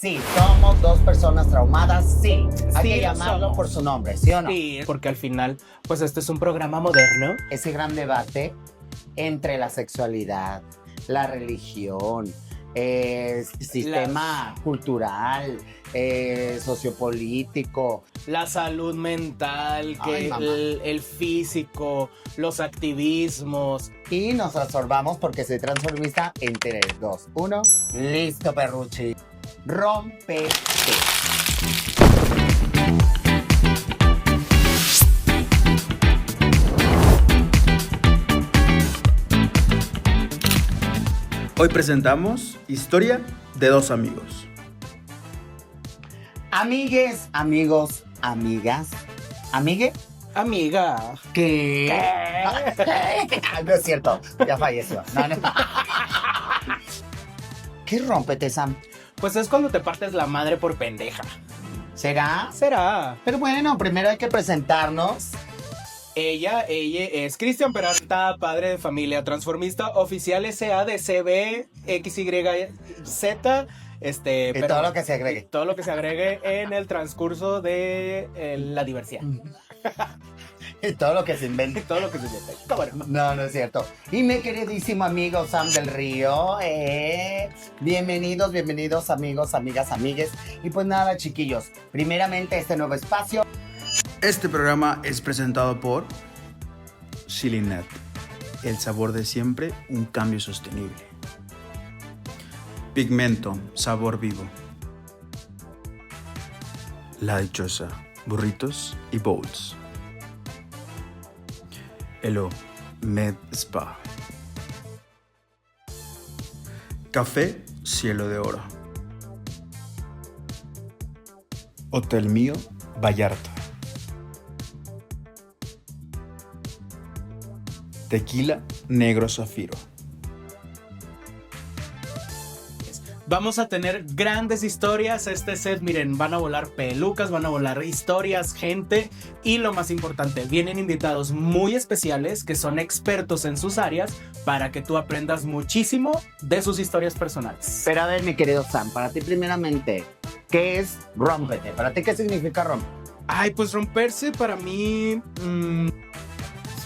Sí, somos dos personas traumadas, sí. Hay Sí, que lo llamarlo somos. por su nombre, ¿sí o no? Sí, porque al final, pues este es un programa moderno. Ese gran debate entre la sexualidad, la religión, sistema cultural, sociopolítico. La salud mental, Ay, que mamá. el físico, los activismos. Y nos transformamos porque soy transformista en 3, 2, 1. Listo, perruchi. Rómpete. Hoy presentamos Historia de dos amigos. Amigues, amigos, amigas. ¿Amigue? Amiga. ¿Qué? No es cierto, ya falleció. No. ¿Qué rómpete, Sam? Pues es cuando te partes la madre por pendeja. ¿Será? Será. Pero bueno, primero hay que presentarnos. Ella es Cristian Peralta, padre de familia, transformista, oficial SADCB, XYZ, Y todo lo que se agregue. Todo lo que se agregue en el transcurso de la diversidad. Y todo lo que se invente. Todo lo que se inventa. ¿Cómo no? No, no es cierto. Y mi queridísimo amigo Sam del Río. Bienvenidos, bienvenidos amigos, amigas, amigues. Y pues nada, chiquillos. Primeramente este nuevo espacio. Este programa es presentado por Chilinet, el sabor de siempre, un cambio sostenible. Pigmento, sabor vivo. La Dichosa, burritos y bowls. Elo, Med Spa. Café Cielo de Oro. Hotel Mío, Vallarta. Tequila Negro Zafiro. Vamos a tener grandes historias. Este set, miren, van a volar pelucas, van a volar historias, gente. Y lo más importante, vienen invitados muy especiales que son expertos en sus áreas para que tú aprendas muchísimo de sus historias personales. Pero a ver, mi querido Sam, para ti primeramente, ¿qué es rómpete? ¿Para ti qué significa romper? Ay, pues romperse para mí...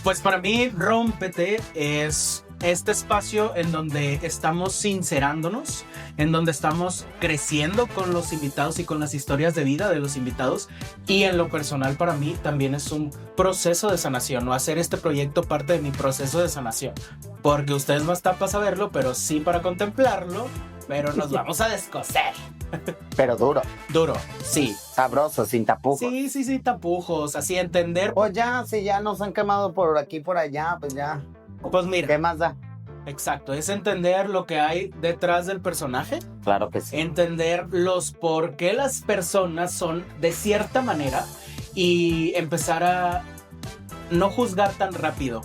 pues para mí, rómpete es este espacio en donde estamos sincerándonos, en donde estamos creciendo con los invitados y con las historias de vida de los invitados. Y en lo personal para mí también es un proceso de sanación, o hacer este proyecto parte de mi proceso de sanación. Porque ustedes no están para saberlo, pero sí para contemplarlo, pero nos vamos a descoser. Pero duro, Duro, sí. sabroso, sin tapujos. Sí, tapujos, así entender. Pues ya, si ya nos han quemado por aquí, por allá, pues ya. Pues mira. ¿Qué más da? Exacto, es entender lo que hay detrás del personaje, Claro que sí. entender los por qué las personas son de cierta manera y empezar a no juzgar tan rápido,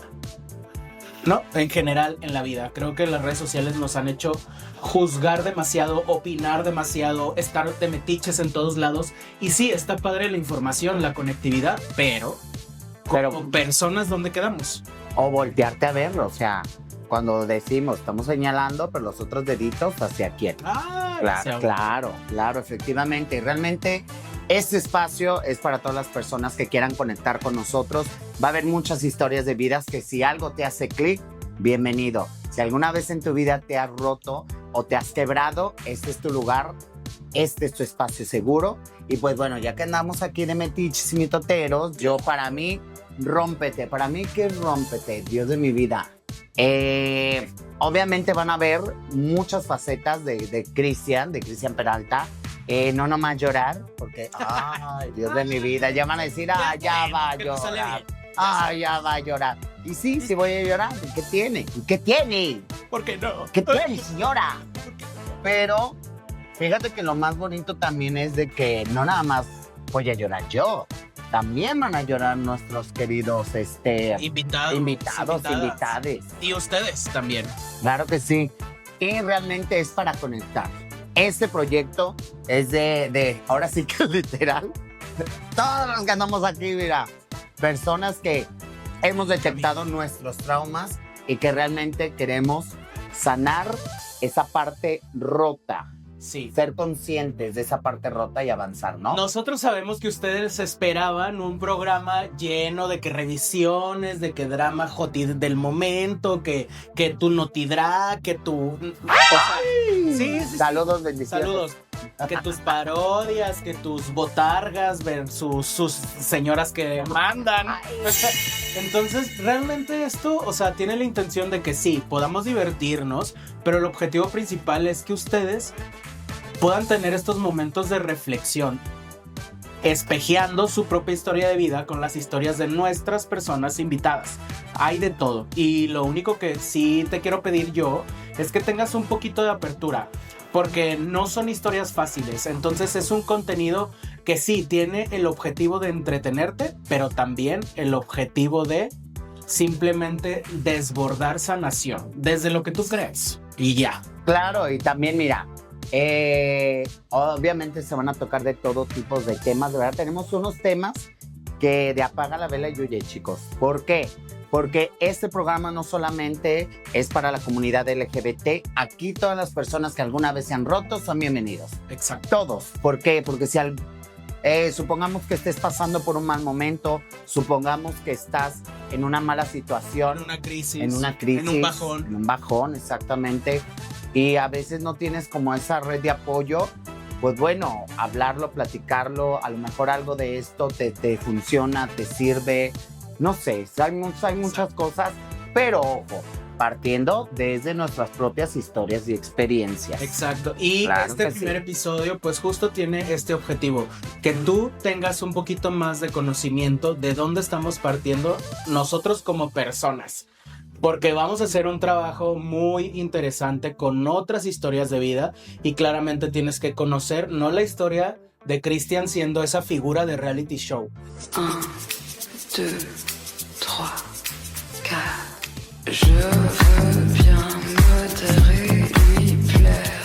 ¿no? En general en la vida. Creo que las redes sociales nos han hecho juzgar demasiado, opinar demasiado, estar de metiches en todos lados. Y sí, está padre la información, la conectividad, pero como personas, ¿dónde quedamos? O voltearte a verlo, o sea, cuando decimos, estamos señalando, pero los otros deditos hacia quién. Claro, efectivamente. Y realmente este espacio es para todas las personas que quieran conectar con nosotros. Va a haber muchas historias de vidas que si algo te hace clic, bienvenido. Si alguna vez en tu vida te has roto o te has quebrado, este es tu lugar, este es tu espacio seguro. Y pues bueno, ya que andamos aquí de metiches y mitoteros, yo para mí, rómpete. Para mí, ¿qué es rómpete? Dios de mi vida. Obviamente van a ver muchas facetas de Cristian Peralta. No nomás llorar, porque, ay, Dios de mi vida, ya van a decir, ya va a llorar. Ya va a llorar. Y sí voy a llorar. ¿Y qué tiene? ¿Qué tiene? ¿Por qué no? ¿Qué tiene, señora? Pero fíjate que lo más bonito también es de que no nada más voy a llorar yo. También van a llorar nuestros queridos Invitados. invitades. Y ustedes también. Claro que sí. Y realmente es para conectar. Este proyecto es ahora sí que literal, todos los que andamos aquí, mira, personas que hemos detectado nuestros traumas y que realmente queremos sanar esa parte rota. Sí. Ser conscientes de esa parte rota y avanzar, ¿no? Nosotros sabemos que ustedes esperaban un programa lleno de que revisiones, de que drama del momento, que tu notidra, que tu... Sí. Saludos, bendiciones. Saludos. Que tus parodias, que tus botargas versus sus señoras que mandan. Entonces, realmente esto, o sea, tiene la intención de que sí, podamos divertirnos, pero el objetivo principal es que ustedes puedan tener estos momentos de reflexión, espejeando su propia historia de vida con las historias de nuestras personas invitadas. Hay de todo. Y lo único que sí te quiero pedir yo es que tengas un poquito de apertura, porque no son historias fáciles. Entonces es un contenido que sí tiene el objetivo de entretenerte, pero también el objetivo de simplemente desbordar sanación desde lo que tú crees. Y ya. Claro, y también mira, obviamente se van a tocar de todo tipo de temas. De verdad, tenemos unos temas que de apaga la vela y huye, chicos. ¿Por qué? Porque este programa no solamente es para la comunidad LGBT. Aquí todas las personas que alguna vez se han roto son bienvenidos. Exacto. Todos. ¿Por qué? Porque si supongamos que estés pasando por un mal momento, supongamos que estás en una mala situación. En una crisis. En un bajón. En un bajón, exactamente. Y a veces no tienes como esa red de apoyo. Pues bueno, hablarlo, platicarlo, a lo mejor algo de esto te funciona, te sirve. No sé, hay muchas cosas, pero ojo, partiendo desde nuestras propias historias y experiencias. Exacto, y claro este primer episodio pues justo tiene este objetivo, que tú tengas un poquito más de conocimiento de dónde estamos partiendo nosotros como personas. Porque vamos a hacer un trabajo muy interesante con otras historias de vida y claramente tienes que conocer no la historia de Cristian siendo esa figura de reality show. 1, 2, 3, 4. Je veux bien modérer, lui plaire.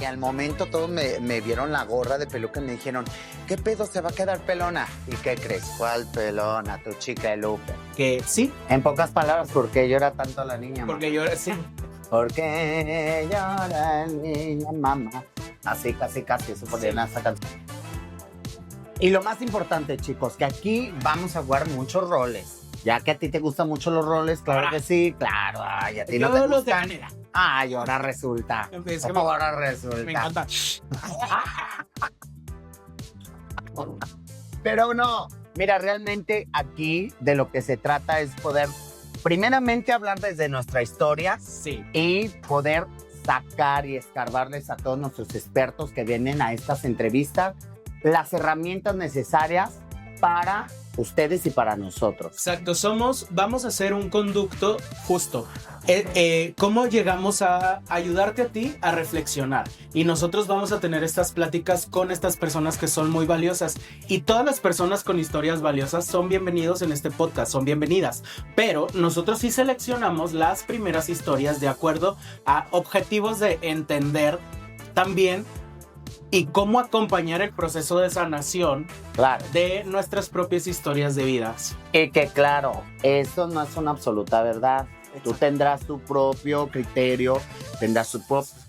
Y al momento todos me vieron la gorra de peluca y me dijeron, ¿qué pedo se va a quedar pelona? ¿Y qué crees? ¿Cuál pelona? Tu chica de Lupe. Que sí. En pocas palabras, ¿por qué llora tanto la niña? Porque yo sí. ¿Por qué llora la niña, mamá? Así, casi, eso podría esa canción. Y lo más importante, chicos, que aquí vamos a jugar muchos roles. Ya que a ti te gustan mucho los roles, claro que sí, claro. Ay, a ti no te gustan. Ay, ahora resulta. Ahora resulta. Me encanta. Pero no, mira, realmente aquí de lo que se trata es poder, primeramente, hablar desde nuestra historia. Sí. Y poder sacar y escarbarles a todos nuestros expertos que vienen a estas entrevistas las herramientas necesarias para ustedes y para nosotros. Exacto, vamos a hacer un conducto justo. ¿Cómo llegamos a ayudarte a ti a reflexionar? Y nosotros vamos a tener estas pláticas con estas personas que son muy valiosas. Y todas las personas con historias valiosas son bienvenidos en este podcast, son bienvenidas. Pero nosotros sí seleccionamos las primeras historias de acuerdo a objetivos de entender también y cómo acompañar el proceso de sanación, claro, de nuestras propias historias de vidas. Y que claro, eso no es una absoluta verdad. Tú tendrás tu propio criterio, tendrás tu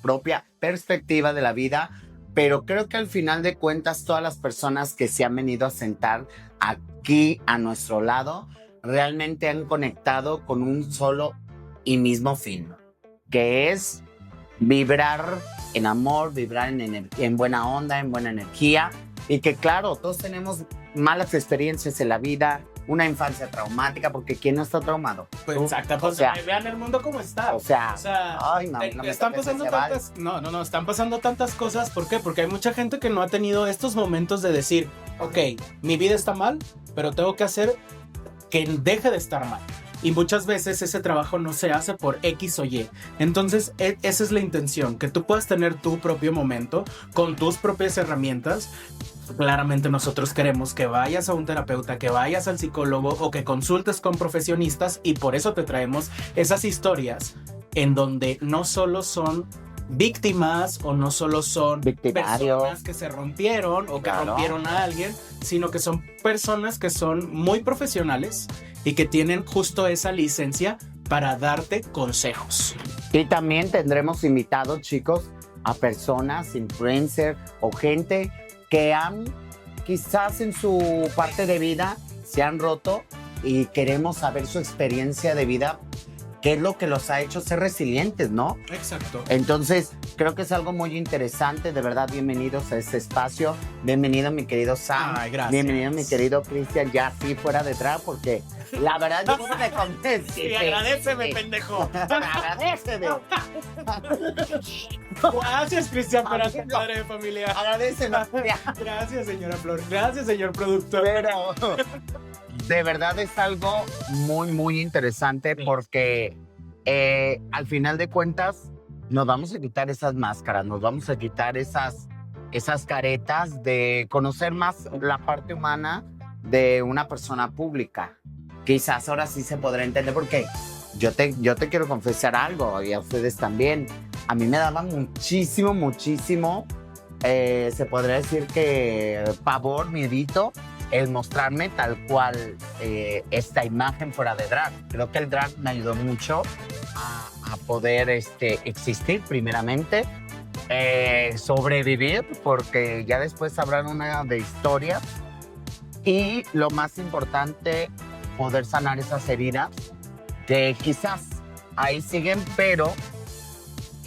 propia perspectiva de la vida, pero creo que al final de cuentas todas las personas que se han venido a sentar aquí a nuestro lado realmente han conectado con un solo y mismo fin, que es vibrar en amor, vibrar en buena onda, en buena energía. Y que claro, todos tenemos malas experiencias en la vida, una infancia traumática, porque ¿quién no está traumado? Pues exacto, pues, o sea, vean el mundo como está. O sea, ay, no están pasando tantas, no, están pasando tantas cosas. ¿Por qué? Porque hay mucha gente que no ha tenido estos momentos de decir, ok, mi vida está mal, pero tengo que hacer que deje de estar mal. Y muchas veces ese trabajo no se hace por X o Y. Entonces, esa es la intención, que tú puedas tener tu propio momento con tus propias herramientas. Claramente nosotros queremos que vayas a un terapeuta, que vayas al psicólogo o que consultes con profesionistas, y por eso te traemos esas historias en donde no solo son víctimas o no solo son personas que se rompieron o que rompieron a alguien, sino que son personas que son muy profesionales y que tienen justo esa licencia para darte consejos. Y también tendremos invitados, chicos, a personas, influencers o gente que han, quizás en su parte de vida, se han roto y queremos saber su experiencia de vida, qué es lo que los ha hecho ser resilientes, ¿no? Exacto. Entonces, creo que es algo muy interesante. De verdad, bienvenidos a este espacio. Bienvenido, mi querido Sam. Ay, gracias. Bienvenido, mi querido Cristian, ya así fuera de drag, porque la verdad yo no me conté. Sí, agradéceme, pendejo. Agradéceme. Gracias, Cristian, para tu padre de familia. Agradéceme. Gracias, señora Flor. Gracias, señor productor. Pero de verdad es algo muy, muy interesante porque al final de cuentas nos vamos a quitar esas máscaras, nos vamos a quitar esas caretas de conocer más la parte humana de una persona pública. Quizás ahora sí se podrá entender porque yo te quiero confesar algo y a ustedes también. A mí me daba muchísimo, se podría decir que pavor, miedito, el mostrarme tal cual esta imagen fuera de drag. Creo que el drag me ayudó mucho a poder existir primeramente, sobrevivir, porque ya después habrán una de historia y lo más importante, poder sanar esas heridas que quizás ahí siguen, pero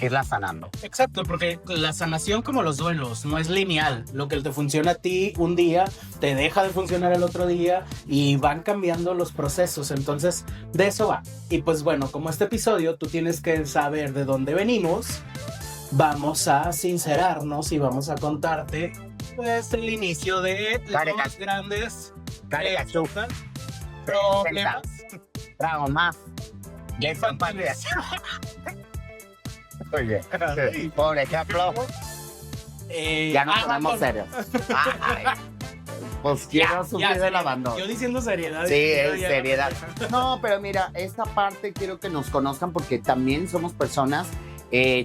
irla sanando. Exacto, porque la sanación, como los duelos, no es lineal. Lo que te funciona a ti un día te deja de funcionar el otro día y van cambiando los procesos. Entonces, de eso va. Y pues bueno, como este episodio tú tienes que saber de dónde venimos, vamos a sincerarnos y vamos a contarte pues el inicio de los grandes problemas. Trago más. Jason Patrias. Oye, por ejemplo, ya nos ponemos serios. Ay, pues quiero sufrir el abandono. Yo diciendo seriedad. Sí, es seriedad. No, pero mira, esta parte quiero que nos conozcan porque también somos personas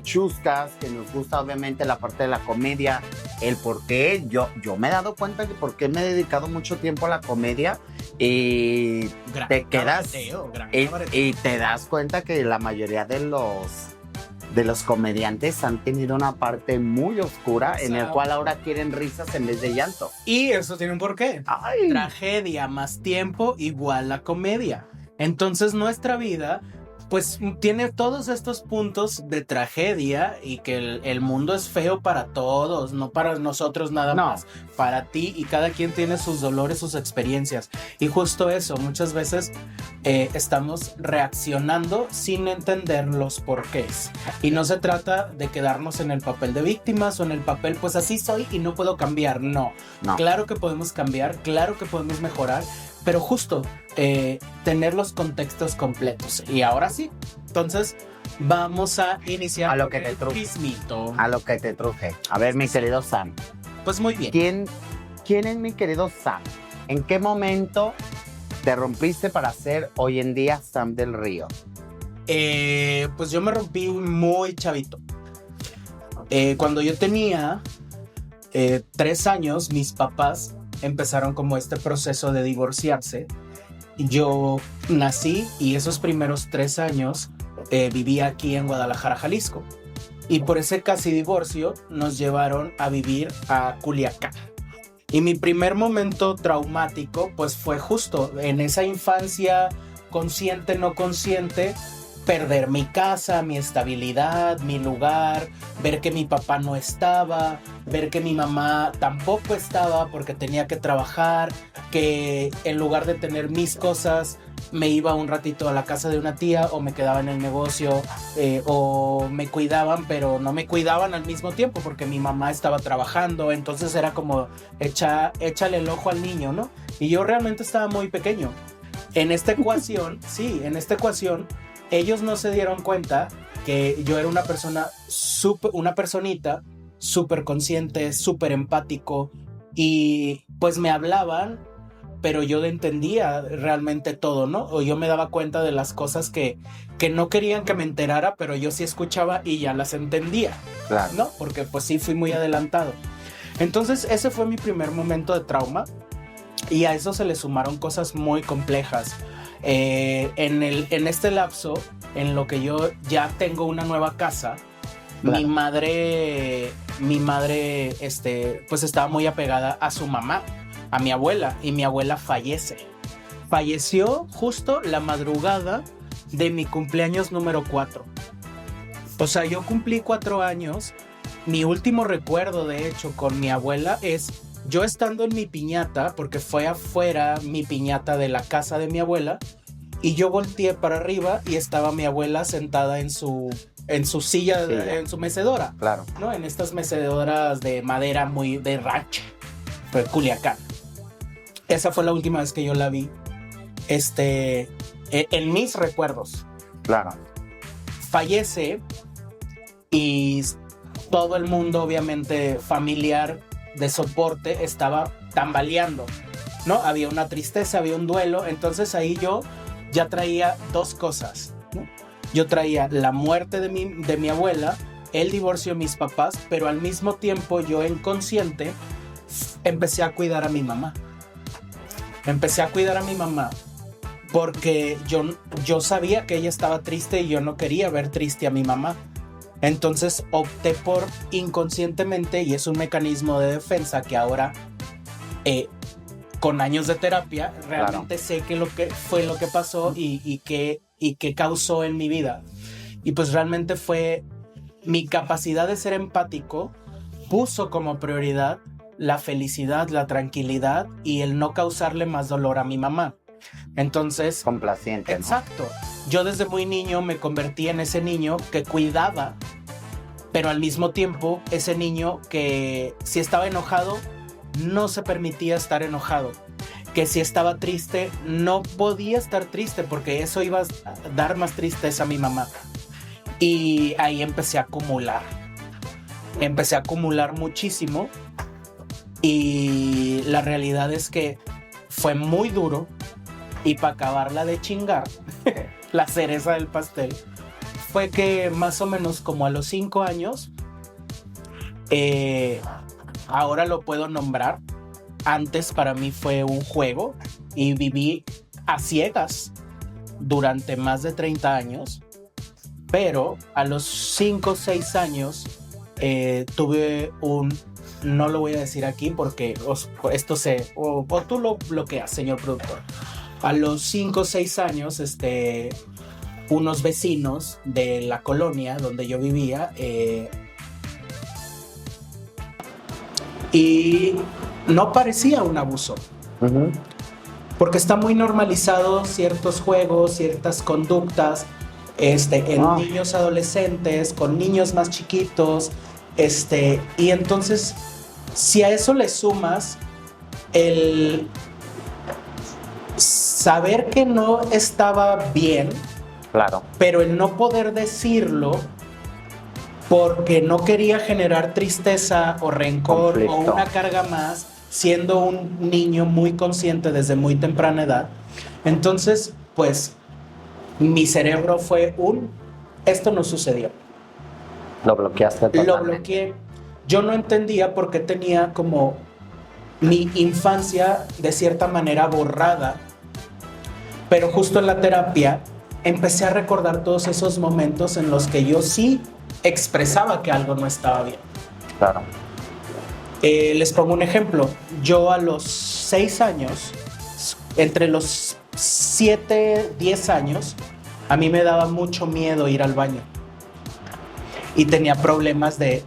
chuscas, que nos gusta obviamente la parte de la comedia, el por qué. Yo me he dado cuenta de por qué me he dedicado mucho tiempo a la comedia y te quedas y te das cuenta que la mayoría de los comediantes han tenido una parte muy oscura en el cual ahora quieren risas en vez de llanto. Y eso tiene un porqué. Ay. Tragedia más tiempo igual a comedia. Entonces nuestra vida pues tiene todos estos puntos de tragedia y que el mundo es feo para todos, no para nosotros nada más, para ti, y cada quien tiene sus dolores, sus experiencias. Y justo eso, muchas veces estamos reaccionando sin entender los porqués. Y no se trata de quedarnos en el papel de víctimas o en el papel, pues así soy y no puedo cambiar. No. Claro que podemos cambiar, claro que podemos mejorar, pero justo tener los contextos completos. Y ahora sí, entonces vamos a iniciar a lo que te truje. A lo que te truje. A ver, mi querido Sam. Pues muy bien. ¿Quién es mi querido Sam? ¿En qué momento te rompiste para ser hoy en día Sam del Río? Pues yo me rompí muy chavito. Cuando yo tenía 3 años, mis papás empezaron como este proceso de divorciarse. Yo nací y esos primeros 3 años vivía aquí en Guadalajara, Jalisco. Y por ese casi divorcio nos llevaron a vivir a Culiacán. Y mi primer momento traumático pues fue justo en esa infancia consciente, no consciente, perder mi casa, mi estabilidad, mi lugar, ver que mi papá no estaba, ver que mi mamá tampoco estaba porque tenía que trabajar, que en lugar de tener mis cosas me iba un ratito a la casa de una tía o me quedaba en el negocio, o me cuidaban pero no me cuidaban al mismo tiempo porque mi mamá estaba trabajando. Entonces era como échale el ojo al niño, ¿no? Y yo realmente estaba muy pequeño. En esta ecuación, ellos no se dieron cuenta que yo era una personita súper consciente, súper empático, y pues me hablaban, pero yo entendía realmente todo, ¿no? O yo me daba cuenta de las cosas que no querían que me enterara, pero yo sí escuchaba y ya las entendía, claro, ¿no? Porque pues sí fui muy adelantado. Entonces ese fue mi primer momento de trauma, y a eso se le sumaron cosas muy complejas. En este lapso, en lo que yo ya tengo una nueva casa, Claro. mi madre, pues estaba muy apegada a su mamá, a mi abuela, y mi abuela fallece. Falleció justo la madrugada de mi cumpleaños número 4. O sea, yo cumplí 4 años. Mi último recuerdo, de hecho, con mi abuela es yo estando en mi piñata, porque fue afuera mi piñata de la casa de mi abuela, y yo volteé para arriba y estaba mi abuela sentada en su silla, en su mecedora. Claro. ¿No? En estas mecedoras de madera muy de rancho, de Culiacán. Esa fue la última vez que yo la vi. En mis recuerdos. Claro. Fallece y todo el mundo, obviamente familiar de soporte, estaba tambaleando, ¿no? Había una tristeza, había un duelo. Entonces ahí yo ya traía 2 cosas, ¿no? Yo traía la muerte de mi abuela, el divorcio de mis papás, pero al mismo tiempo yo inconsciente empecé a cuidar a mi mamá. Porque yo sabía que ella estaba triste y yo no quería ver triste a mi mamá. Entonces opté por inconscientemente, y es un mecanismo de defensa que ahora, con años de terapia, realmente sé que lo que fue lo que pasó y qué causó en mi vida. Y pues realmente fue mi capacidad de ser empático, puso como prioridad la felicidad, la tranquilidad y el no causarle más dolor a mi mamá. Entonces, Complaciente, ¿no? exacto. Yo desde muy niño me convertí en ese niño que cuidaba, pero al mismo tiempo ese niño que si estaba enojado no se permitía estar enojado, que si estaba triste no podía estar triste porque eso iba a dar más tristeza a mi mamá. Y ahí empecé a acumular muchísimo, y la realidad es que fue muy duro. Y para acabarla de chingar, la cereza del pastel fue que más o menos como a los 5 años, ahora lo puedo nombrar. Antes para mí fue un juego y viví a ciegas durante más de 30 años. Pero a los 5 o 6 años tuve no lo voy a decir aquí porque esto o tú lo bloqueas, señor productor. A los 5 o 6 años, unos vecinos de la colonia donde yo vivía, y no parecía un abuso, porque está muy normalizado ciertos juegos, ciertas conductas, en niños adolescentes, con niños más chiquitos, y entonces, si a eso le sumas el saber que no estaba bien, Claro. pero el no poder decirlo porque no quería generar tristeza o rencor, conflicto, o una carga más, siendo un niño muy consciente desde muy temprana edad. Entonces, pues, mi cerebro fue esto no sucedió. Lo bloqueaste totalmente. Lo bloqueé. Yo no entendía por qué tenía como mi infancia de cierta manera borrada, pero justo en la terapia empecé a recordar todos esos momentos en los que yo sí expresaba que algo no estaba bien. Claro. Les pongo un ejemplo. Yo a los 6 años, entre los 7, 10 años, a mí me daba mucho miedo ir al baño. Y tenía problemas de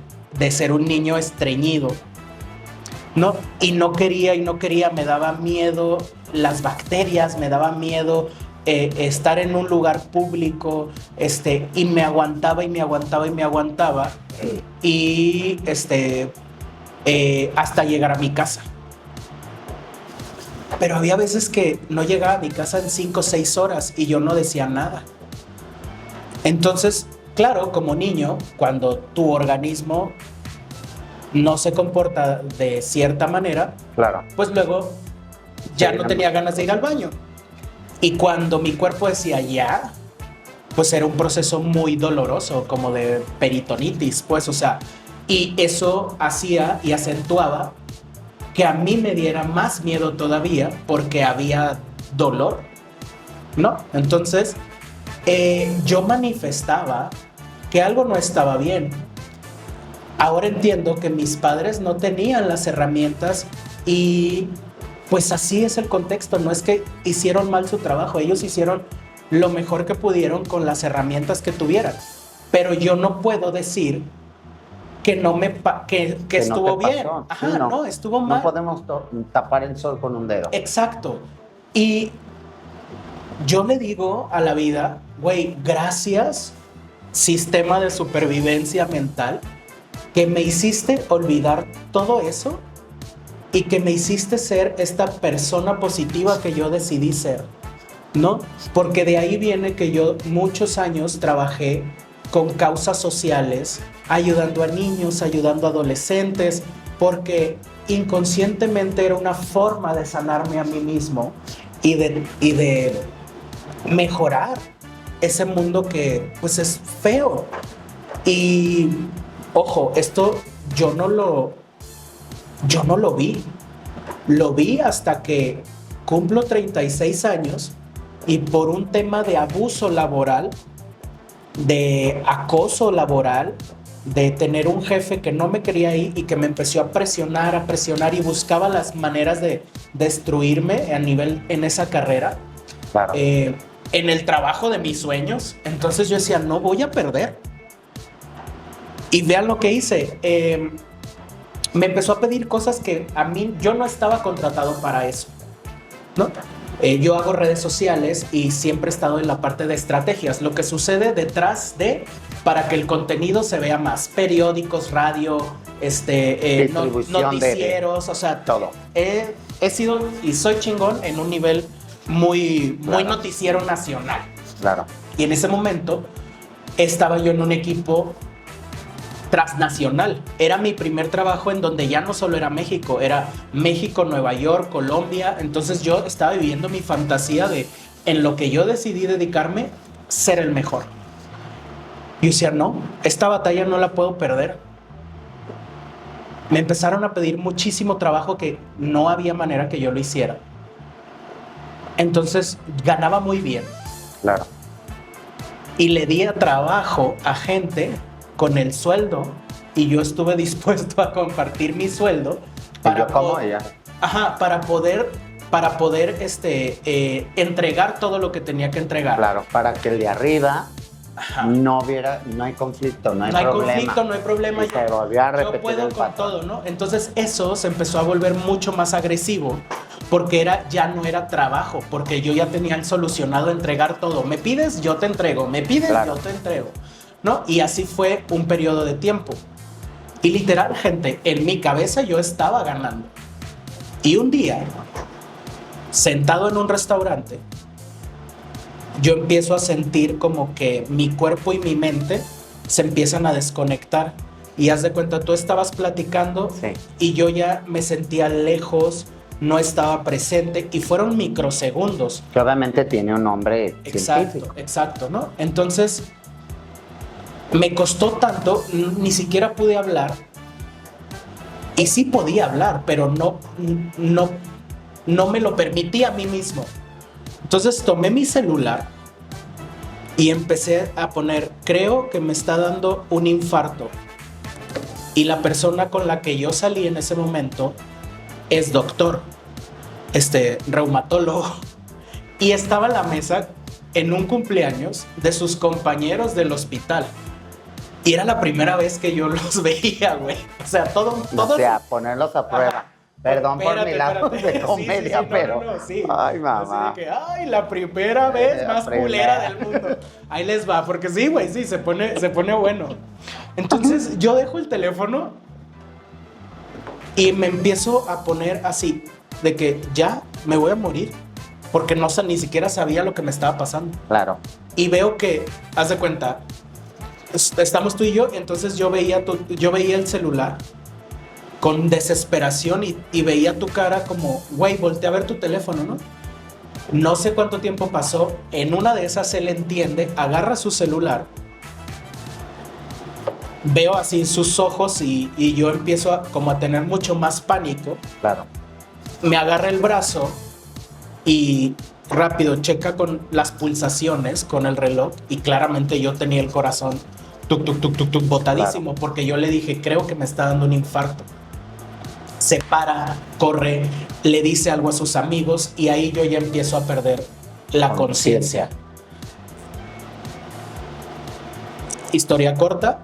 ser un niño estreñido. No, y no quería, me daba miedo las bacterias, me daba miedo estar en un lugar público, y me aguantaba y hasta llegar a mi casa. Pero había veces que no llegaba a mi casa en 5 o 6 horas y yo no decía nada. Entonces, claro, como niño, cuando tu organismo no se comporta de cierta manera, Claro. pues luego ya no tenía ganas de ir al baño. Y cuando mi cuerpo decía ya, pues era un proceso muy doloroso, como de peritonitis, pues, o sea, y eso hacía y acentuaba que a mí me diera más miedo todavía porque había dolor. ¿no? Entonces, yo manifestaba que algo no estaba bien. Ahora entiendo que mis padres no tenían las herramientas y pues así es el contexto. No es que hicieron mal su trabajo, ellos hicieron lo mejor que pudieron con las herramientas que tuvieran. Pero yo no puedo decir que que estuvo bien. Ajá, sí, no, estuvo mal. No podemos tapar el sol con un dedo. Exacto. Y yo le digo a la vida, güey, gracias, sistema de supervivencia mental, que me hiciste olvidar todo eso y que me hiciste ser esta persona positiva que yo decidí ser, ¿no? Porque de ahí viene que yo muchos años trabajé con causas sociales, ayudando a niños, ayudando a adolescentes, porque inconscientemente era una forma de sanarme a mí mismo y de mejorar ese mundo que pues es feo. Y ojo, esto yo no lo vi. Lo vi hasta que cumplo 36 años y por un tema de abuso laboral, de acoso laboral, de tener un jefe que no me quería ir y que me empezó a presionar y buscaba las maneras de destruirme en esa carrera. Claro. En el trabajo de mis sueños. Entonces yo decía, no voy a perder. Y vean lo que hice. Me empezó a pedir cosas que a mí, yo no estaba contratado para eso, ¿no? Yo hago redes sociales y siempre he estado en la parte de estrategias, lo que sucede detrás para que el contenido se vea más. Periódicos, radio, noticieros, o sea, todo. He sido y soy chingón en un nivel muy noticiero nacional. Claro. Y en ese momento estaba yo en un equipo transnacional. Era mi primer trabajo en donde ya no solo era México, era México, Nueva York, Colombia. Entonces yo estaba viviendo mi fantasía de, en lo que yo decidí dedicarme, ser el mejor. Y yo decía, no, esta batalla no la puedo perder. Me empezaron a pedir muchísimo trabajo que no había manera que yo lo hiciera. Entonces ganaba muy bien. Claro. Y le di trabajo a gente con el sueldo y yo estuve dispuesto a compartir mi sueldo para poder entregar todo lo que tenía que entregar. Claro, para que el de arriba no hay conflicto, no hay problema. Y se volvió a repetir, yo puedo con todo, ¿no? Entonces eso se empezó a volver mucho más agresivo porque ya no era trabajo, porque yo ya tenía solucionado entregar todo. Me pides, yo te entrego. Me pides, yo te entrego, ¿no? Y así fue un periodo de tiempo. Y literal, gente, en mi cabeza yo estaba ganando. Y un día, sentado en un restaurante, yo empiezo a sentir como que mi cuerpo y mi mente se empiezan a desconectar. Y haz de cuenta, tú estabas platicando y yo ya me sentía lejos, no estaba presente y fueron microsegundos. Que obviamente tiene un nombre científico. Exacto, ¿no? Entonces me costó tanto, ni siquiera pude hablar. Y sí podía hablar, pero no me lo permitía a mí mismo. Entonces tomé mi celular y empecé a poner, creo que me está dando un infarto. Y la persona con la que yo salí en ese momento es doctor, reumatólogo. Y estaba en la mesa en un cumpleaños de sus compañeros del hospital. Y era la primera vez que yo los veía, güey. O sea, todo. O sea, ponerlos a prueba. Ajá. Perdón por mi lado de comedia, pero... Sí. Ay, mamá. Así de que, la primera vez más culera del mundo. Ahí les va, porque sí, güey, sí, se pone bueno. Entonces, yo dejo el teléfono y me empiezo a poner así, de que ya me voy a morir, porque ni siquiera sabía lo que me estaba pasando. Claro. Y veo que, haz de cuenta, estamos tú y yo, entonces yo veía el celular con desesperación y veía tu cara como, güey, voltea a ver tu teléfono, ¿no? No sé cuánto tiempo pasó, en una de esas él entiende, agarra su celular, veo así sus ojos y yo empiezo a tener mucho más pánico. Claro. Me agarra el brazo y rápido, checa con las pulsaciones, con el reloj, y claramente yo tenía el corazón tuc, tuc, tuc, tuc, tuc, botadísimo, porque yo le dije, creo que me está dando un infarto. Se para, corre, le dice algo a sus amigos, y ahí yo ya empiezo a perder la conciencia. Historia corta,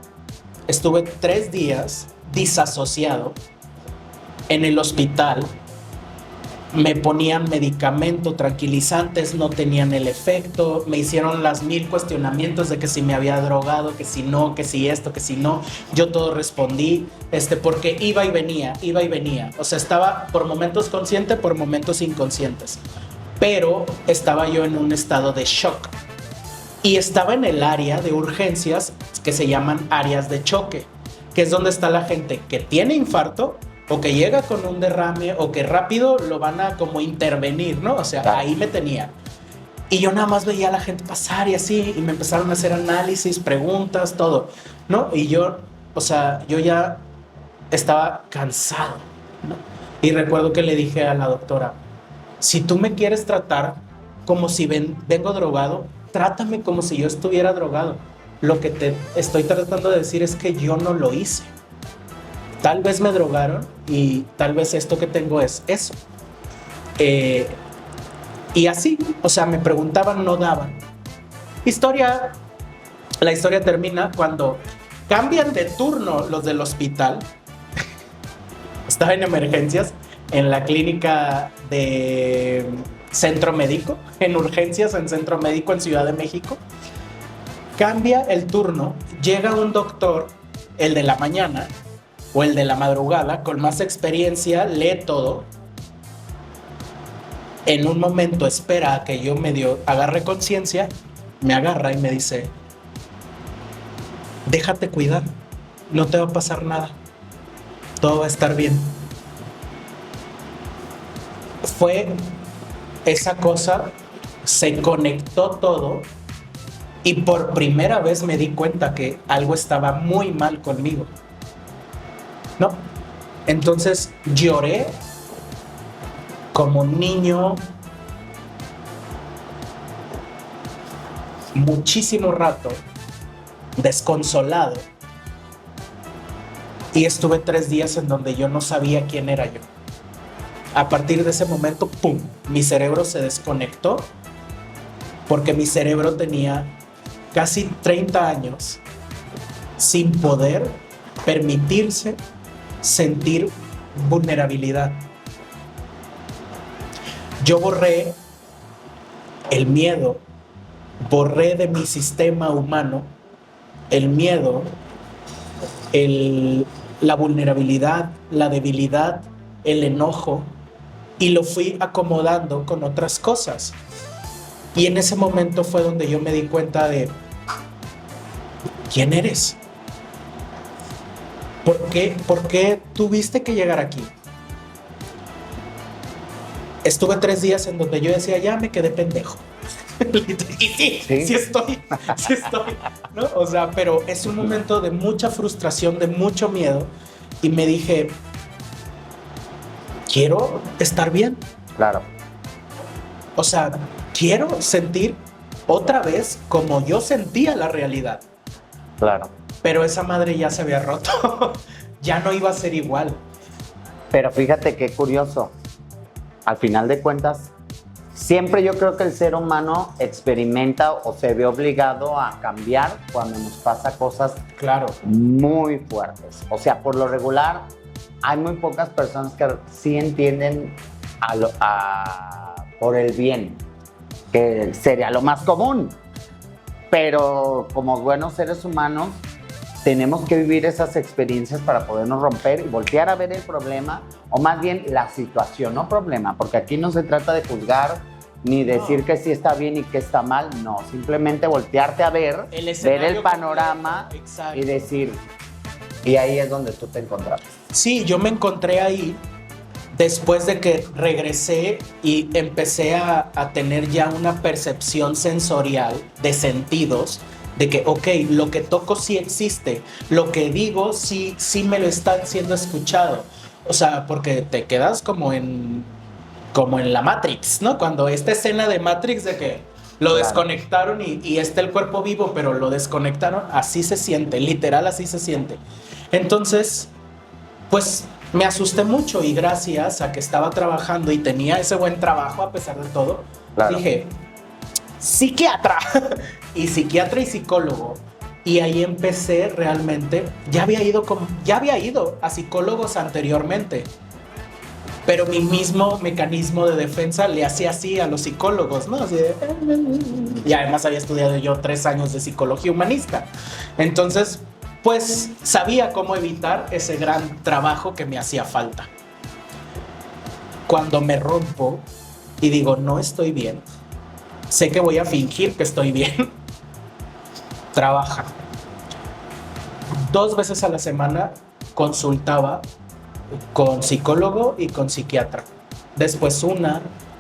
estuve 3 días disasociado en el hospital. Me ponían medicamento, tranquilizantes, no tenían el efecto, me hicieron las 1000 cuestionamientos de que si me había drogado, que si no, que si esto, que si no. Yo todo respondí, porque iba y venía. O sea, estaba por momentos consciente, por momentos inconscientes. Pero estaba yo en un estado de shock. Y estaba en el área de urgencias que se llaman áreas de choque, que es donde está la gente que tiene infarto o que llega con un derrame o que rápido lo van a como intervenir, ¿no? O sea, claro. Ahí me tenía. Y yo nada más veía a la gente pasar y así, y me empezaron a hacer análisis, preguntas, todo, ¿no? Y yo, o sea, yo ya estaba cansado, ¿no? Y recuerdo que le dije a la doctora, si tú me quieres tratar como si vengo drogado, trátame como si yo estuviera drogado. Lo que te estoy tratando de decir es que yo no lo hice. Tal vez me drogaron y tal vez esto que tengo es eso. Y así, o sea, me preguntaban, no daban. La historia termina cuando cambian de turno los del hospital. Estaba en emergencias, en la clínica de Centro Médico, en urgencias en Centro Médico en Ciudad de México. Cambia el turno, llega un doctor, el de la mañana o el de la madrugada, con más experiencia, lee todo. En un momento espera a que yo medio agarre conciencia, me agarra y me dice, déjate cuidar, no te va a pasar nada, todo va a estar bien. Fue esa cosa, se conectó todo y por primera vez me di cuenta que algo estaba muy mal conmigo. ¿No? Entonces lloré como niño muchísimo rato, desconsolado, y estuve 3 días en donde yo no sabía quién era yo. A partir de ese momento, ¡pum!, mi cerebro se desconectó, porque mi cerebro tenía casi 30 años sin poder permitirse sentir vulnerabilidad. Yo borré el miedo, borré de mi sistema humano el miedo, la vulnerabilidad, la debilidad, el enojo, y lo fui acomodando con otras cosas. Y en ese momento fue donde yo me di cuenta de ¿quién eres? ¿Por qué tuviste que llegar aquí? Estuve 3 días en donde yo decía, ya me quedé pendejo. Y sí estoy, ¿no? O sea, pero es un momento de mucha frustración, de mucho miedo, y me dije, quiero estar bien. Claro. O sea, quiero sentir otra vez como yo sentía la realidad. Claro. Pero esa madre ya se había roto. Ya no iba a ser igual. Pero fíjate qué curioso. Al final de cuentas, siempre yo creo que el ser humano experimenta o se ve obligado a cambiar cuando nos pasa cosas, claro, muy fuertes. O sea, por lo regular, hay muy pocas personas que sí entienden por el bien, que sería lo más común. Pero como buenos seres humanos, tenemos que vivir esas experiencias para podernos romper y voltear a ver el problema, o más bien la situación, no problema, porque aquí no se trata de juzgar ni decir que sí está bien y que está mal, no, simplemente voltearte a ver el panorama y decir, y ahí es donde tú te encontraste. Sí, yo me encontré ahí después de que regresé y empecé a tener ya una percepción sensorial de sentidos, de que, ok, lo que toco sí existe, lo que digo sí me lo están siendo escuchado. O sea, porque te quedas como como en la Matrix, ¿no? Cuando esta escena de Matrix de que lo desconectaron y está el cuerpo vivo, pero lo desconectaron, así se siente, literal así se siente. Entonces, pues me asusté mucho y gracias a que estaba trabajando y tenía ese buen trabajo a pesar de todo, dije, psiquiatra y psicólogo. Y ahí empecé realmente, ya había ido a psicólogos anteriormente, pero mi mismo mecanismo de defensa le hacía así a los psicólogos, ¿no? Así de... Y además había estudiado yo 3 años de psicología humanista. Entonces, pues sabía cómo evitar ese gran trabajo que me hacía falta. Cuando me rompo y digo, no estoy bien, sé que voy a fingir que estoy bien, trabaja. 2 veces a la semana consultaba con psicólogo y con psiquiatra. Después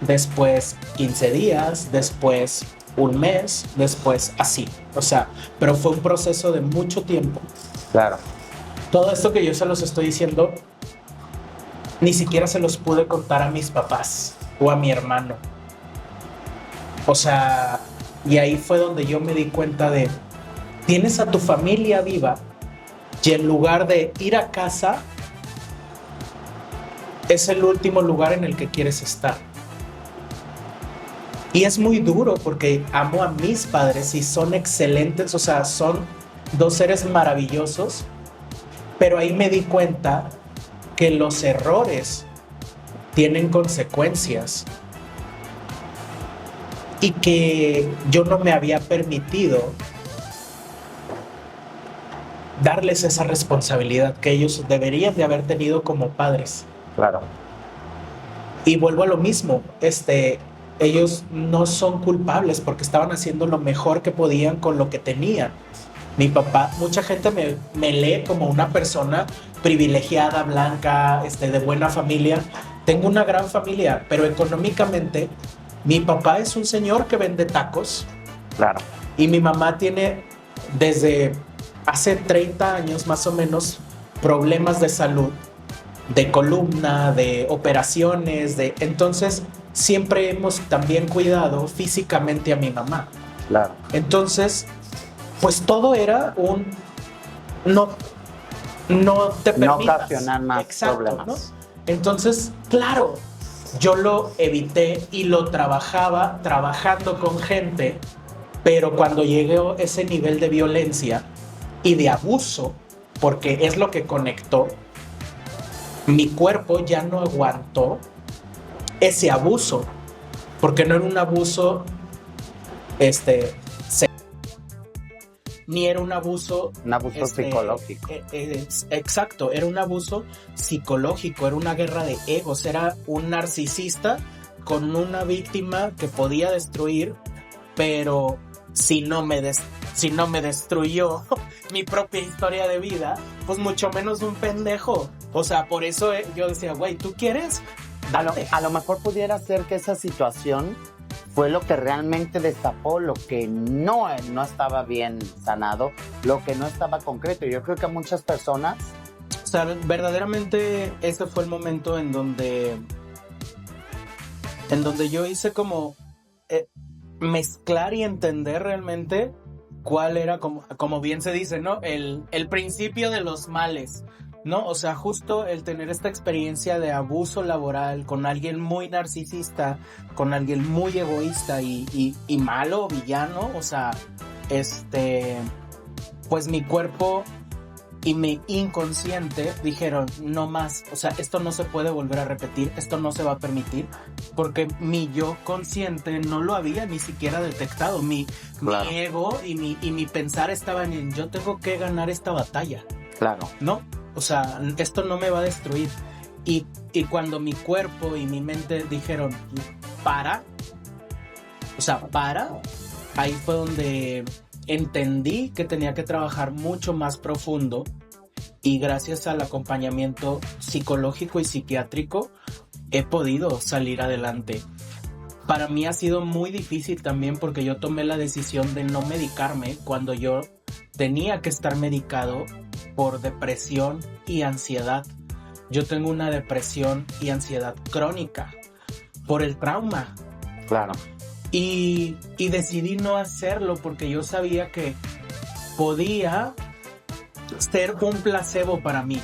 después 15 días, después un mes, después así. O sea, pero fue un proceso de mucho tiempo. Claro. Todo esto que yo se los estoy diciendo, ni siquiera se los pude contar a mis papás o a mi hermano. O sea, y ahí fue donde yo me di cuenta de, tienes a tu familia viva y en lugar de ir a casa, es el último lugar en el que quieres estar. Y es muy duro porque amo a mis padres y son excelentes, o sea, son 2 seres maravillosos, pero ahí me di cuenta que los errores tienen consecuencias y que yo no me había permitido darles esa responsabilidad que ellos deberían de haber tenido como padres. Claro. Y vuelvo a lo mismo, ellos no son culpables porque estaban haciendo lo mejor que podían con lo que tenían. Mi papá, mucha gente me lee como una persona privilegiada, blanca, de buena familia. Tengo una gran familia, pero económicamente mi papá es un señor que vende tacos. Claro. Y mi mamá tiene desde hace 30 años más o menos problemas de salud, de columna, de operaciones, entonces siempre hemos también cuidado físicamente a mi mamá. Claro. Entonces, pues todo era no te permitas. No ocasionar más problemas. ¿No? Entonces, claro, yo lo evité y lo trabajaba trabajando con gente, pero cuando llegó ese nivel de violencia y de abuso, porque es lo que conectó, mi cuerpo ya no aguantó ese abuso, porque no era un abuso ni era un abuso psicológico. Exacto, era un abuso psicológico, era una guerra de egos, era un narcisista con una víctima que podía destruir, pero si no me destruyó mi propia historia de vida, pues mucho menos un pendejo. O sea, por eso yo decía, güey, ¿tú quieres? Dale. A lo mejor pudiera ser que esa situación fue lo que realmente destapó lo que no estaba bien sanado, lo que no estaba concreto. Yo creo que a muchas personas... O sea, verdaderamente ese fue el momento en donde yo hice como mezclar y entender realmente cuál era, como bien se dice, ¿no? El principio de los males, ¿no? O sea, justo el tener esta experiencia de abuso laboral con alguien muy narcisista, con alguien muy egoísta y malo, villano, o sea, pues mi cuerpo y mi inconsciente dijeron, no más, o sea, esto no se puede volver a repetir, esto no se va a permitir, porque mi yo consciente no lo había ni siquiera detectado, mi ego y mi pensar estaban en, yo tengo que ganar esta batalla. Claro. ¿No? O sea, esto no me va a destruir. Y cuando mi cuerpo y mi mente dijeron, para, ahí fue donde entendí que tenía que trabajar mucho más profundo y gracias al acompañamiento psicológico y psiquiátrico he podido salir adelante. Para mí ha sido muy difícil también porque yo tomé la decisión de no medicarme cuando yo tenía que estar medicado por depresión y ansiedad. Yo tengo una depresión y ansiedad crónica. por el trauma. Claro. Y decidí no hacerlo porque yo sabía que podía ser un placebo para mí.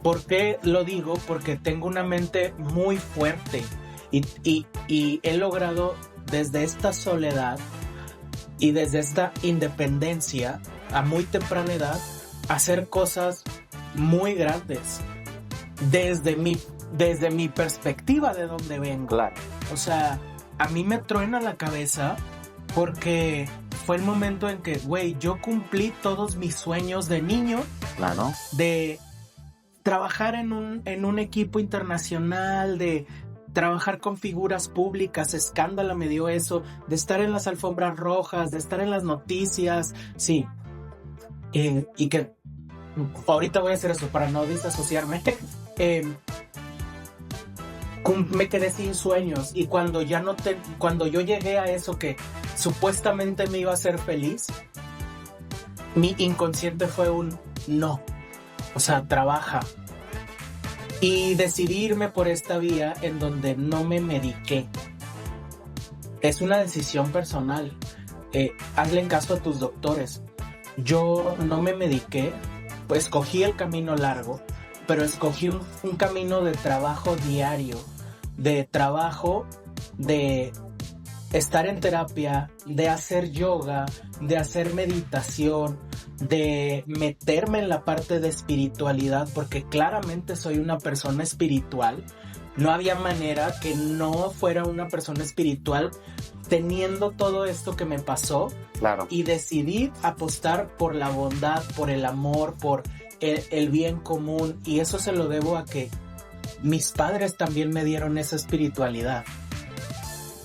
¿Por qué lo digo? Porque tengo una mente muy fuerte y he logrado desde esta soledad y desde esta independencia a muy temprana edad hacer cosas muy grandes desde mi perspectiva de donde vengo. Claro. O sea, a mí me truena la cabeza porque fue el momento en que, güey, yo cumplí todos mis sueños de niño. Claro. De trabajar en un equipo internacional, de trabajar con figuras públicas. Escándalo me dio eso, de estar en las alfombras rojas, de estar en las noticias, sí. Y que ahorita voy a hacer eso para no disasociarme. Me quedé sin sueños y cuando yo llegué a eso que supuestamente me iba a hacer feliz, mi inconsciente fue un no. O sea, trabaja. Y decidí irme por esta vía en donde no me mediqué. Es una decisión personal. Hazle caso a tus doctores. Yo no me mediqué, pues escogí el camino largo, pero escogí un camino de trabajo diario, de trabajo, de estar en terapia, de hacer yoga, de hacer meditación, de meterme en la parte de espiritualidad, porque claramente soy una persona espiritual. No había manera que no fuera una persona espiritual teniendo todo esto que me pasó. Claro. Y decidí apostar por la bondad, por el amor, por el bien común. Y eso se lo debo a que mis padres también me dieron esa espiritualidad.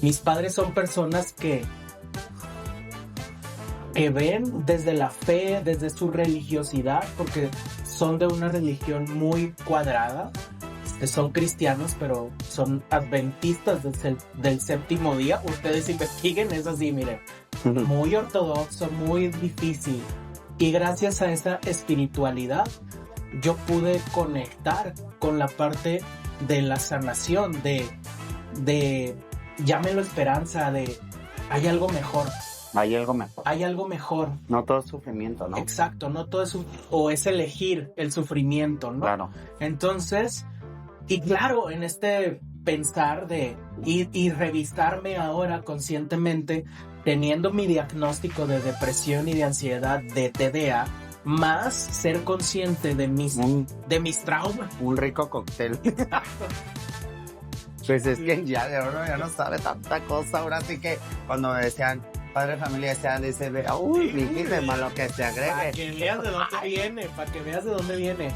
Mis padres son personas que ven desde la fe, desde su religiosidad, porque son de una religión muy cuadrada. Son cristianos, pero son adventistas del séptimo día. Ustedes investiguen, es así, miren. Muy ortodoxo, muy difícil. Y gracias a esa espiritualidad, yo pude conectar con la parte de la sanación, de llámenlo esperanza, de hay algo mejor. Hay algo mejor. Hay algo mejor. No todo es sufrimiento, ¿no? Exacto, no todo es o es elegir el sufrimiento, ¿no? Claro. Entonces, y claro, en este pensar de y revisarme ahora conscientemente, teniendo mi diagnóstico de depresión y de ansiedad de TDA, más ser consciente de mis traumas. Un rico cóctel. Pues es que ya de oro ya no sabe tanta cosa. Ahora sí que cuando me decían padre de familia, dice, uy, mijita, lo que se agregue. Para que veas de dónde viene, para que veas de dónde viene.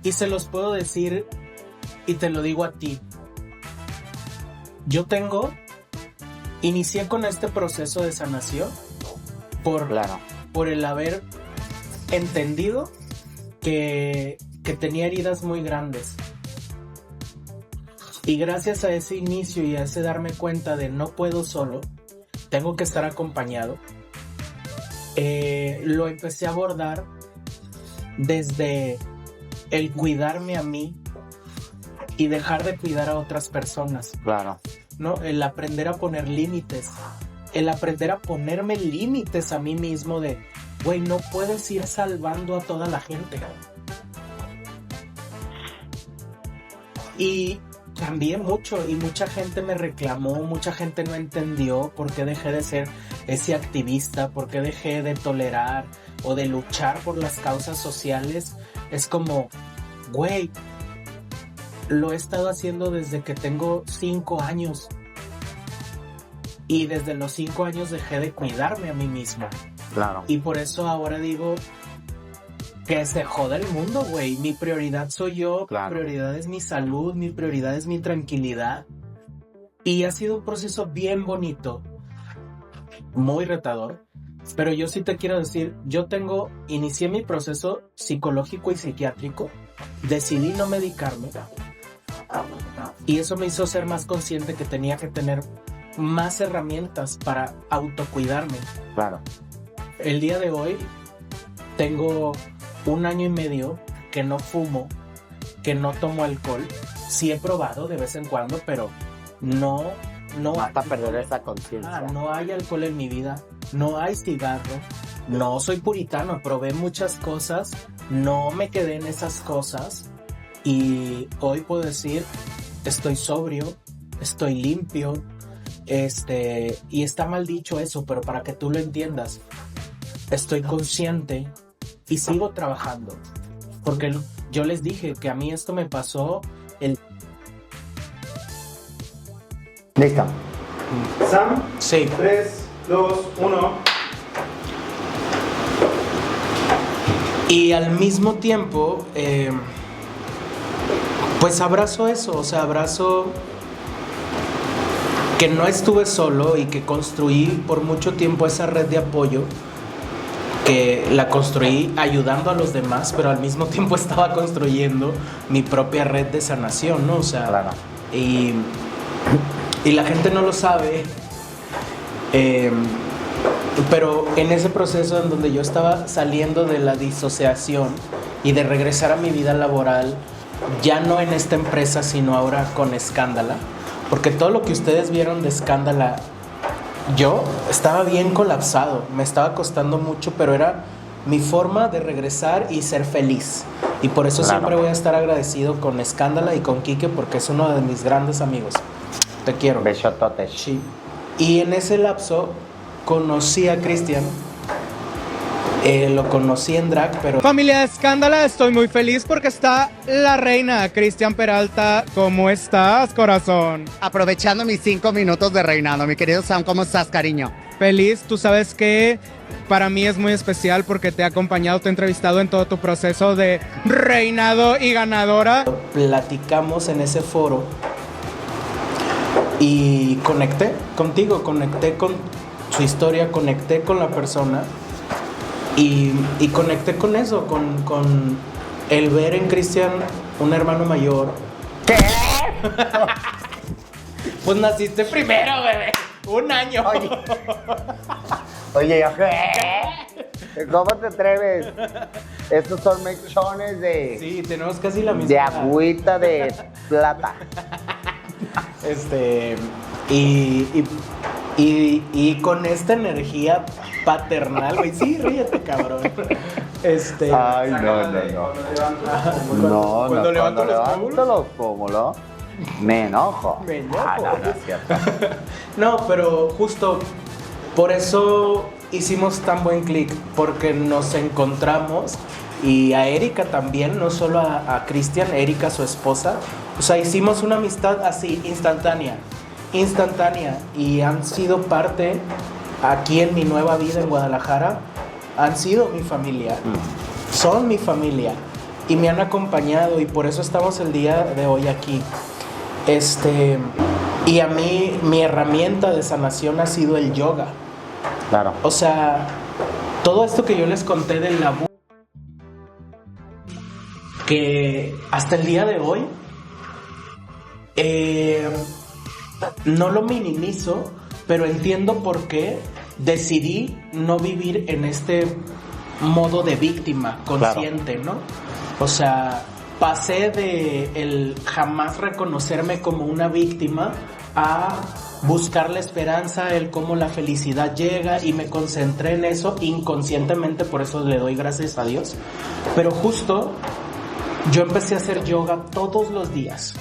Y se los puedo decir, y te lo digo a ti. Yo inicié con este proceso de sanación por el haber entendido que tenía heridas muy grandes. Y gracias a ese inicio y a ese darme cuenta de no puedo solo, tengo que estar acompañado, lo empecé a abordar desde el cuidarme a mí y dejar de cuidar a otras personas. Claro. ¿No? El aprender a poner límites, el aprender a ponerme límites a mí mismo de, güey, no puedes ir salvando a toda la gente. Y cambié mucho y mucha gente me reclamó, mucha gente no entendió por qué dejé de ser ese activista, por qué dejé de tolerar o de luchar por las causas sociales. Es como, güey, lo he estado haciendo desde que tengo 5 años y desde los 5 años dejé de cuidarme a mí mismo. Claro. Y por eso ahora digo que se joda el mundo, güey. Mi prioridad soy yo, claro. Mi prioridad es mi salud, mi prioridad es mi tranquilidad. Y ha sido un proceso bien bonito, muy retador. Pero yo sí te quiero decir, inicié mi proceso psicológico y psiquiátrico, decidí no medicarme. Y eso me hizo ser más consciente que tenía que tener más herramientas para autocuidarme. Claro. El día de hoy tengo 1 año y medio que no fumo, que no tomo alcohol. Sí he probado de vez en cuando, pero no hasta perder esa conciencia. No hay alcohol en mi vida, no hay cigarro, no soy puritano, probé muchas cosas, no me quedé en esas cosas y hoy puedo decir, estoy sobrio, estoy limpio, y está mal dicho eso, pero para que tú lo entiendas, estoy consciente y sigo trabajando, porque yo les dije que a mí esto me pasó Listo. Sam, Sí. 3, 2, 1. Y al mismo tiempo, pues abrazo eso, o sea, abrazo que no estuve solo y que construí por mucho tiempo esa red de apoyo, que la construí ayudando a los demás, pero al mismo tiempo estaba construyendo mi propia red de sanación, ¿no? O sea, Claro. y la gente no lo sabe, pero en ese proceso en donde yo estaba saliendo de la disociación y de regresar a mi vida laboral, ya no en esta empresa, sino ahora con Escándala, porque todo lo que ustedes vieron de Escándala, yo estaba bien colapsado, me estaba costando mucho, pero era mi forma de regresar y ser feliz. Y por eso Claro. siempre voy a estar agradecido con Escándala y con Quique, porque es uno de mis grandes amigos. Te quiero. Besototes. Sí. Y en ese lapso conocí a Cristian. Lo conocí en drag, pero Familia de Escándala, estoy muy feliz porque está la reina Cristian Peralta. ¿Cómo estás, corazón? Aprovechando mis 5 minutos de reinado, mi querido Sam, ¿cómo estás, cariño? Feliz, tú sabes que para mí es muy especial porque te he acompañado, te he entrevistado en todo tu proceso de reinado y ganadora. platicamos en ese foro y conecté contigo, conecté con su historia, conecté con la persona y conecté con eso, con el ver en Cristian un hermano mayor. ¿Qué? Pues naciste primero, bebé. 1 año. Oye, ¿qué? ¿Cómo te atreves? Estos son mechones de, Sí, tenemos casi la misma de edad. agüita de plata. Y con esta energía paternal, güey. Sí, ríete, cabrón. Ay, no. No, Cuando levanto los levanto los pómulos, me enojo. Me enojo. No es cierto. No, pero justo por eso hicimos tan buen clic, porque nos encontramos, y a Erika también, no solo a Cristian, Erika, su esposa. O sea, hicimos una amistad así, instantánea, y han sido parte aquí en mi nueva vida en Guadalajara, han sido mi familia, son mi familia, y me han acompañado, y por eso estamos el día de hoy aquí. Y a mí, mi herramienta de sanación ha sido el yoga. Claro. O sea, todo esto que yo les conté del abuso, que hasta el día de hoy no lo minimizo, pero entiendo por qué decidí no vivir en este modo de víctima consciente, ¿no? O sea, pasé de el jamás reconocerme como una víctima a buscar la esperanza, el cómo la felicidad llega, y me concentré en eso inconscientemente, por eso le doy gracias a Dios. Pero justo yo empecé a hacer yoga todos los días,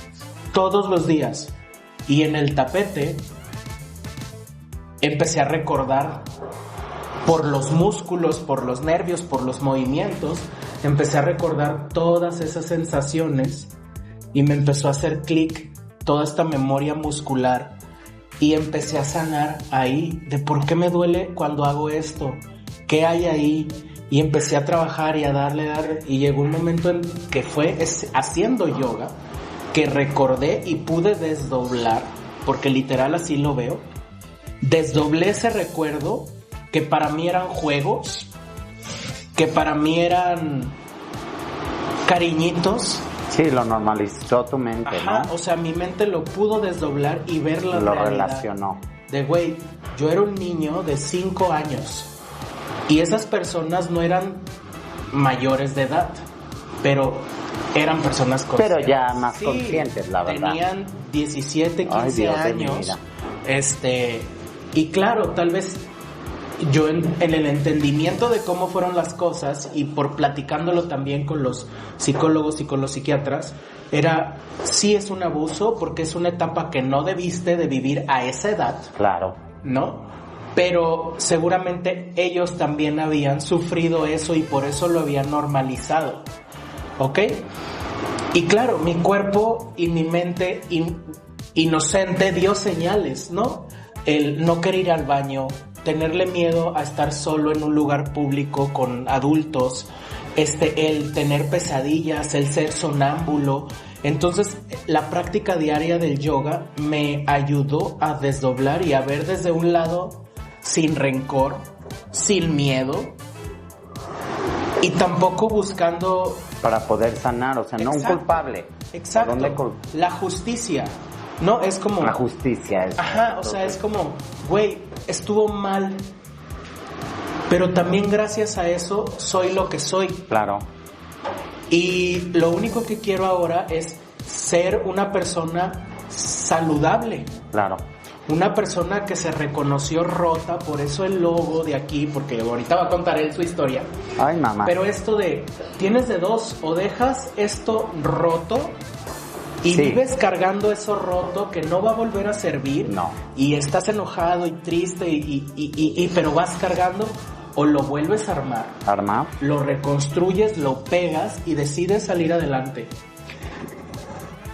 y en el tapete empecé a recordar por los músculos, por los nervios, por los movimientos, empecé a recordar todas esas sensaciones y me empezó a hacer clic toda esta memoria muscular, y empecé a sanar ahí de por qué me duele cuando hago esto, qué hay ahí, y empecé a trabajar y a darle, y llegó un momento en que fue haciendo yoga que recordé y pude desdoblar, porque literal así lo veo, desdoblé ese recuerdo que para mí eran juegos, que para mí eran cariñitos. Sí, lo normalizó tu mente, Ajá, ¿no? o sea, mi mente lo pudo desdoblar y ver la Lo realidad. relacionó. De güey, yo era un niño de 5 años y esas personas no eran mayores de edad. pero eran personas conscientes. Pero ya más conscientes, la verdad. Tenían 17, 15 Ay, Dios de mi años. vida. Y claro, tal vez yo en el entendimiento de cómo fueron las cosas y por platicándolo también con los psicólogos y con los psiquiatras, sí es un abuso porque es una etapa que no debiste de vivir a esa edad. Claro. ¿No? Pero seguramente ellos también habían sufrido eso y por eso lo habían normalizado. ¿Ok? Y claro, mi cuerpo y mi mente inocente dio señales, ¿no? El no querer ir al baño, tenerle miedo a estar solo en un lugar público con adultos, el tener pesadillas, el ser sonámbulo. Entonces, la práctica diaria del yoga me ayudó a desdoblar y a ver desde un lado sin rencor, sin miedo y tampoco buscando... Para poder sanar, o sea, no un culpable. Exacto. La justicia, ¿no? Es como... La justicia es... Ajá, o sea, es como, güey, estuvo mal, pero también gracias a eso soy lo que soy. Claro. Y lo único que quiero ahora es ser una persona saludable. Claro. Una persona que se reconoció rota, por eso el logo de aquí, porque ahorita va a contar él su historia. Ay, mamá. Pero esto tienes de dos, o dejas esto roto y vives cargando eso roto que no va a volver a servir. No. Y estás enojado y triste pero vas cargando, o lo vuelves a armar. Lo reconstruyes, lo pegas y decides salir adelante.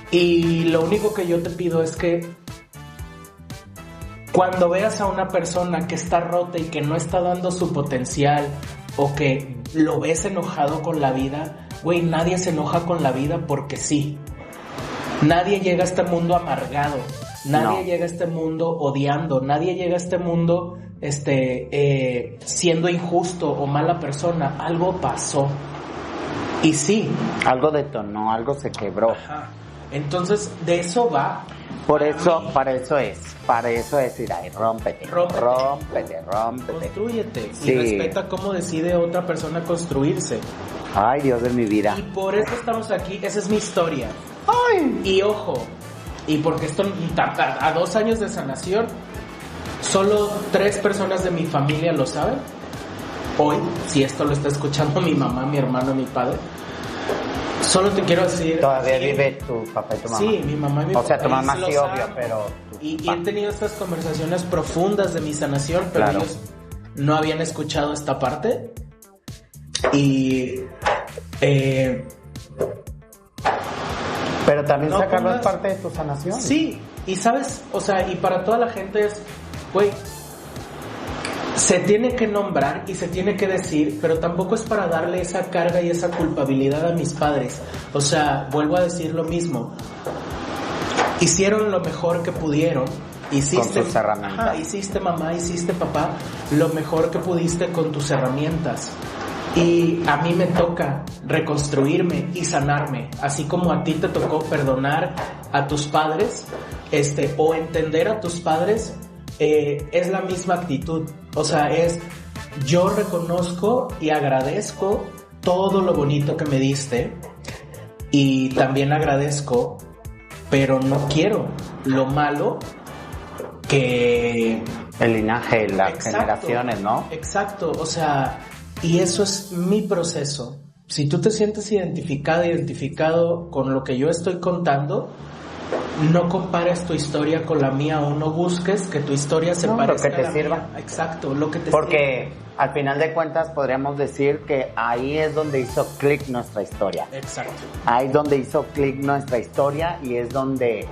Y lo único que yo te pido es que cuando veas a una persona que está rota y que no está dando su potencial, o que lo ves enojado con la vida, güey, nadie se enoja con la vida porque sí. Nadie llega a este mundo amargado, nadie llega a este mundo odiando, nadie llega a este mundo siendo injusto o mala persona. Algo pasó. Y sí. Algo detonó, algo se quebró. Ajá. Entonces, de eso va. Para eso es ir ahí, rómpete. Constrúyete. Sí. Y respeta cómo decide otra persona construirse. Ay, Dios de mi vida. Y por eso estamos aquí, esa es mi historia. Ay. Y ojo, y porque esto a 2 años de sanación, solo 3 personas de mi familia lo saben. Hoy, si esto lo está escuchando mi mamá, mi hermano, mi padre, solo te quiero decir... ¿Todavía vive tu papá y tu mamá? Sí, mi mamá y mi papá. O sea, tu mamá sí, saben, obvio, pero... Y he tenido estas conversaciones profundas de mi sanación, pero claro. ellos no habían escuchado esta parte. Y... pero también no sacarlo pongas... es parte de tu sanación. Sí, y sabes, o sea, y para toda la gente es... Güey, se tiene que nombrar y se tiene que decir, pero tampoco es para darle esa carga y esa culpabilidad a mis padres. O sea, vuelvo a decir lo mismo. Hicieron lo mejor que pudieron. Hiciste, con tus herramientas. Hiciste mamá, hiciste papá, lo mejor que pudiste con tus herramientas. Y a mí me toca reconstruirme y sanarme, así como a ti te tocó perdonar a tus padres, o entender a tus padres. Es la misma actitud, o sea, yo reconozco y agradezco todo lo bonito que me diste y también agradezco, pero no quiero lo malo que... El linaje, las generaciones, ¿no? Exacto, o sea, y eso es mi proceso. Si tú te sientes identificado con lo que yo estoy contando, no compares tu historia con la mía o no busques que tu historia se parezca lo que te a la sirva. mía. Exacto, lo que te Porque al final de cuentas podríamos decir que ahí es donde hizo clic nuestra historia. Exacto. Ahí es donde hizo clic nuestra historia y es donde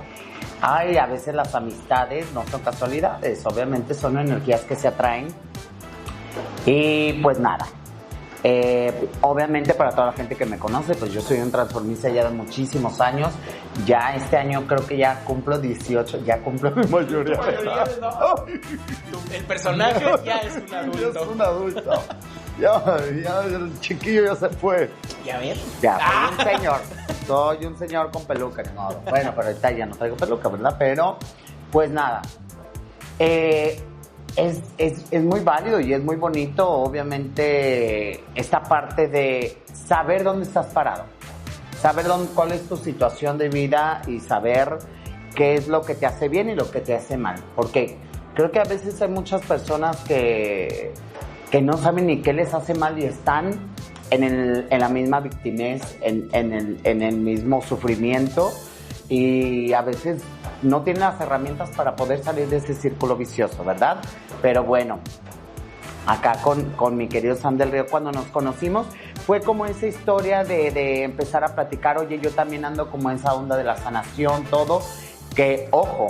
a veces las amistades no son casualidades, obviamente son energías que se atraen. Y pues nada. Obviamente para toda la gente que me conoce, pues yo soy un transformista ya de muchísimos años. Ya este año creo que ya cumplo 18, ya cumplo mi mayoría de edad. El personaje ya es un adulto. Ya es un adulto. Ya el chiquillo ya se fue. Ya ves. Ya, soy un señor. Soy un señor con peluca, ni modo. Bueno, pero ahorita ya no traigo peluca, ¿verdad? Pero, pues nada. Es muy válido y es muy bonito, obviamente, esta parte de saber dónde estás parado. saber cuál es tu situación de vida y saber qué es lo que te hace bien y lo que te hace mal. Porque creo que a veces hay muchas personas que no saben ni qué les hace mal y están en la misma victimez, en el mismo sufrimiento, y a veces no tienen las herramientas para poder salir de ese círculo vicioso, ¿verdad? Pero bueno, acá con mi querido Sam del Río, cuando nos conocimos, fue como esa historia de empezar a platicar. Oye, yo también ando como esa onda de la sanación, todo, que ojo,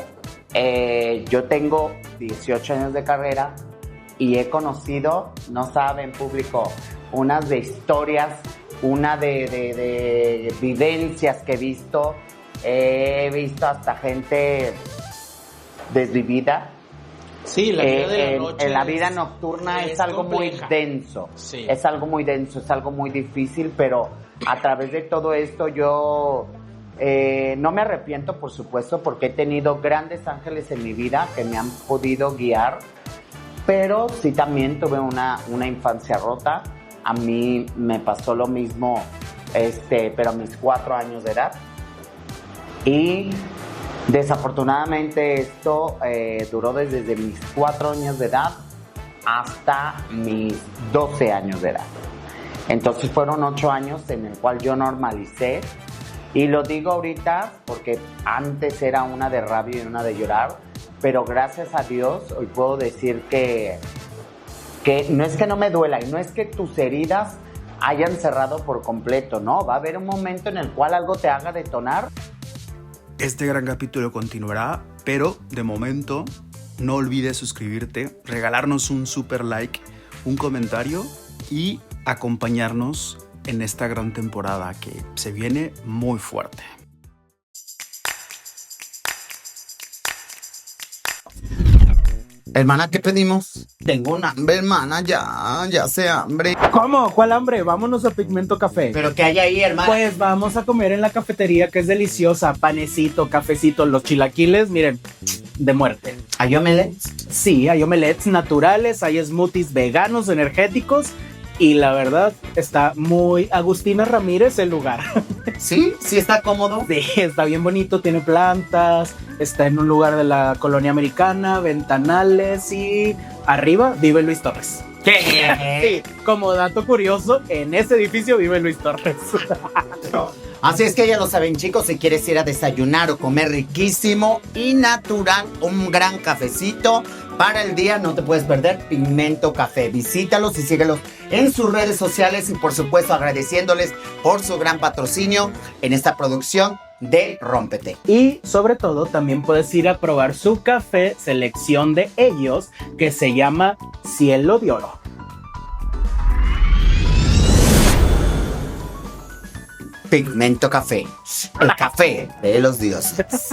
yo tengo 18 años de carrera y he conocido, no saben, público, unas de historias, una de vivencias que he visto hasta gente desvivida. Sí, la vida de la noche. En la vida nocturna es algo compleja. Muy denso. Sí. Es algo muy denso, es algo muy difícil, pero a través de todo esto yo no me arrepiento, por supuesto, porque he tenido grandes ángeles en mi vida que me han podido guiar, pero sí también tuve una infancia rota. A mí me pasó lo mismo, pero a mis 4 años de edad. Y desafortunadamente esto duró desde mis 4 años de edad hasta mis 12 años de edad. Entonces fueron 8 años en el cual yo normalicé. Y lo digo ahorita porque antes era una de rabia y una de llorar, pero gracias a Dios hoy puedo decir que no es que no me duela y no es que tus heridas hayan cerrado por completo, no, va a haber un momento en el cual algo te haga detonar. Este gran capítulo continuará, pero de momento no olvides suscribirte, regalarnos un super like, un comentario y acompañarnos en esta gran temporada que se viene muy fuerte. Hermana, ¿qué pedimos? Tengo un hambre, hermana, ya sé hambre. ¿Cómo? ¿Cuál hambre? Vámonos a Pigmento Café. ¿Pero qué hay ahí, hermana? Pues vamos a comer en la cafetería, que es deliciosa. Panecito, cafecito, los chilaquiles, miren, de muerte. ¿Hay omelets? Sí, hay omelets naturales, hay smoothies veganos, energéticos. Y la verdad, está muy Agustina Ramírez el lugar. ¿Sí? ¿Sí está cómodo? Sí, está bien bonito, tiene plantas, está en un lugar de la colonia americana, ventanales y arriba vive Luis Torres. ¿Qué? Sí, como dato curioso, en ese edificio vive Luis Torres. Así es que ya lo saben, chicos, si quieres ir a desayunar o comer riquísimo y natural, un gran cafecito para el día, no te puedes perder Pigmento Café. Visítalos y síguelos en sus redes sociales y por supuesto agradeciéndoles por su gran patrocinio en esta producción de Rómpete. Y sobre todo también puedes ir a probar su café, selección de ellos, que se llama Cielo de Oro. Pigmento Café, el café de los dioses.